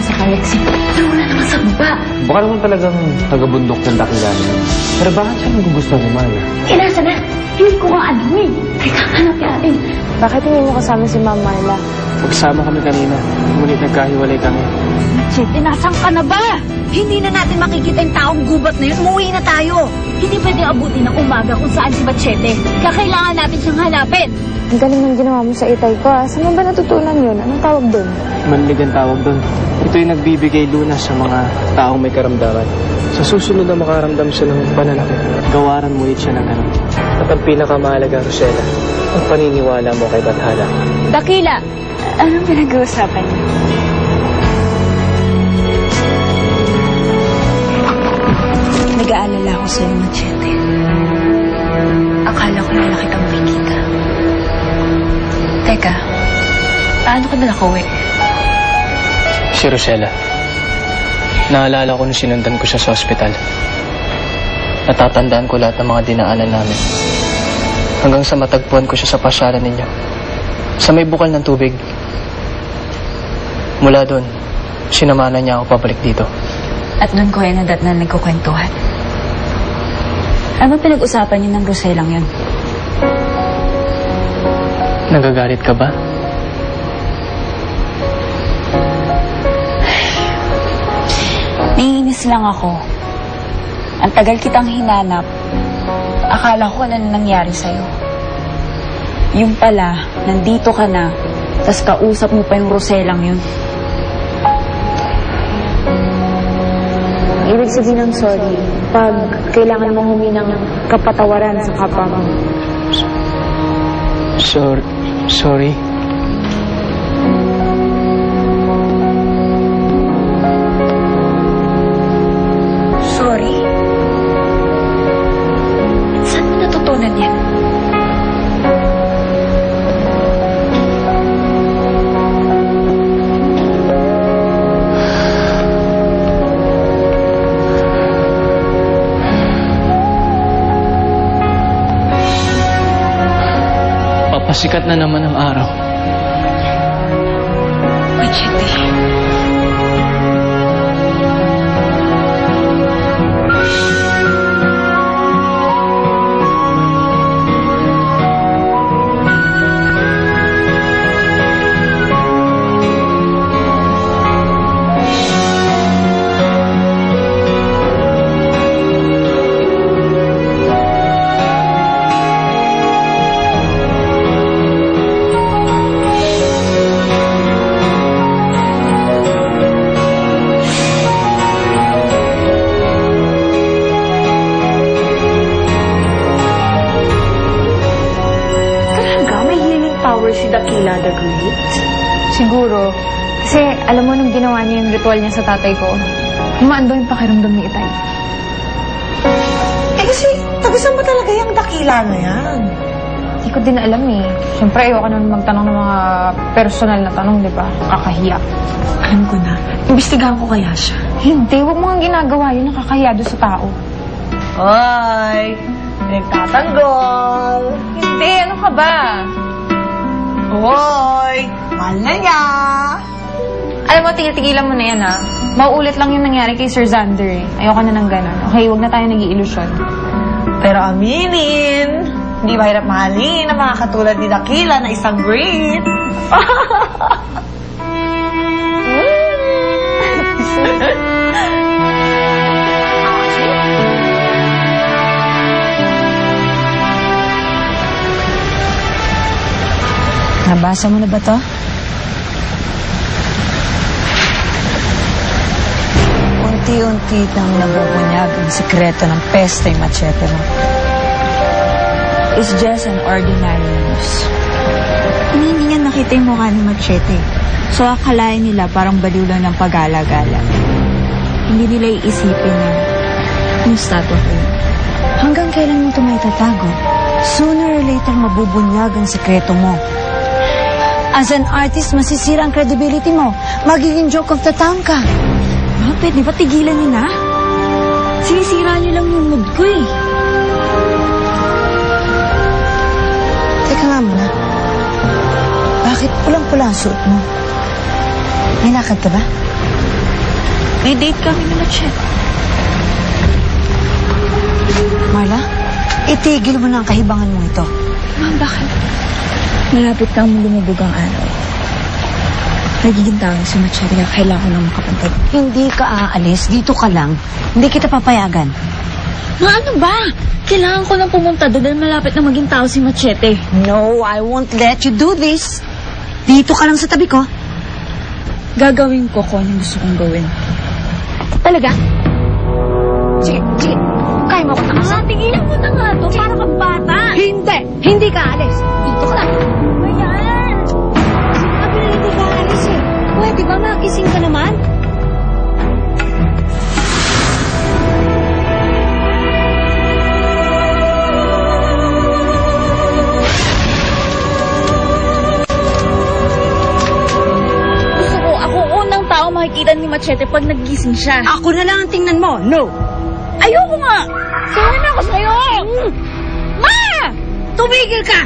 sa Alexi. Wala naman sa baba. Baka naman talagang taga-bundok ng Dakila naman. Pero bakit siya nagugustuhan ni Mala? Nasa na? Hindi ko nga alam eh. Teka, hanap natin. Bakit hindi mo kasama si Ma'am Marla? Pagsama kami kanina, ngunit nagkahiwalay kami. Machete, nasan ka na ba? Hindi na natin makikita yung taong gubat na yun. Umuwi na tayo. Hindi pwede abutin ng umaga kung saan si Machete. Kailangan natin siyang hanapin. Ang galing ng ginawa mo sa itay ko, ah. Saan mo ba natutunan yun? Anong tawag doon? Manlig ang tawag doon. Ito yung nagbibigay lunas sa mga taong may karamdaman. Sa susunod na makaramdam siya ng pananakit, gawaran mo ulit siya ng ano. At ang pinakamahalaga, Rosella, ang paniniwala mo kay Bathala. Dakila! Anong pinag-uusapan niyo? Nag-aalala ako sa'yo, Machete. Akala ko na kitang makikita. Teka, paano ka na nakauwi? Si Rosella. Naalala ko nung sinundan ko siya sa ospital. Natatandaan ko lahat ng mga dinaanan namin. Hanggang sa matagpuan ko siya sa pasyalan ninyo. Sa may bukal ng tubig. Mula doon, sinamanan niya ako pabalik dito. At doon ko na nagkukwentuhan. Ano pinag-usapan niyo ng Rosellang yun? Nagagalit ka ba? Naiinis lang ako. Ang tagal kitang hinanap. Akala ko ano nangyari sa'yo. Yung pala, nandito ka na, tas kausap mo pa yung Rosellang yun. Ibig sabihin ng sorry, pag kailangan mong humingi ng kapatawaran sa kapwa mo. Sorry. Sorry? Saan mo natutunan yan? Papasikat na naman ang araw. Machete. Si Dakila the Great? Siguro. Kasi alam mo nung ginawa niya yung ritual niya sa tatay ko, humaando yung pakiramdam ni Itay. Kasi, tagusan ba talaga yung Dakila na yan? Hindi ko din alam eh. Siyempre, ayoko naman magtanong ng mga personal na tanong, di ba? Kakahiya. Alam ko na. Imbestigahan ko kaya siya. Hindi, huwag mo nga ginagawa yun. Nakakahiya doon sa tao. Hoy! Nagtatanggol! Hindi, ano ka ba? Hoy! Mahal na niya! Alam mo, tigil-tigilan mo na yan, ha? Mauulit lang yung nangyari kay Sir Xander, eh. Ayoko na ng ganun. Okay, huwag na tayo nag-iilusyon. Pero aminin, hindi mahirap mahalin ang mga katulad ni Dakila na isang great. Nabasa mo na ba to? Unti-unti nang nabubunyag ang sikreto ng peste yung Machete mo. It's just an ordinary news. Hindi niya nakita yung mukha ni Machete. So akalain nila parang baliw lang ng pag-alagala. Hindi nila iisipin na yung statwa ko yun. Hanggang kailan mo ito may tatago? Sooner or later mabubunyag ang sikreto mo. As an artist, masisira ang credibility mo. Magiging joke of the town ka. Pwede ba tigilan niyo na? Sinisira niyo lang yung mood ko eh. Teka nga muna. Bakit pulang-pula ang suot mo? May lakad ka ba? May date kami ni Machete. Marla, itigil mo na ang kahibangan mo ito. Ma'am, bakit? Malapit kang lumubog ang araw. Nagiging tawag si Machete kaya kailangan ko nang makapunta. Hindi ka aalis, dito ka lang. Hindi kita papayagan. Ma, ano ba? Kailangan ko nang pumunta doon dahil malapit na maging tao si Machete. No, I won't let you do this. Dito ka lang sa tabi ko. Gagawin ko kung anong gusto kong gawin. Talaga? Sige. Kaya mo ko takasan. Tigilan mo na nga to. Para kang bata. Hindi! Hindi ka aalis. Dito ka lang. Ayan! Sabi na hindi ka aalis eh. Pwede ba makising ka naman? Gusto ko, ako unang tao makikita ni Machete pag nagising siya. Ako na lang ang tingnan mo. No! Ayoko nga! Sana na ako sa'yo! Ma! Tumigil ka!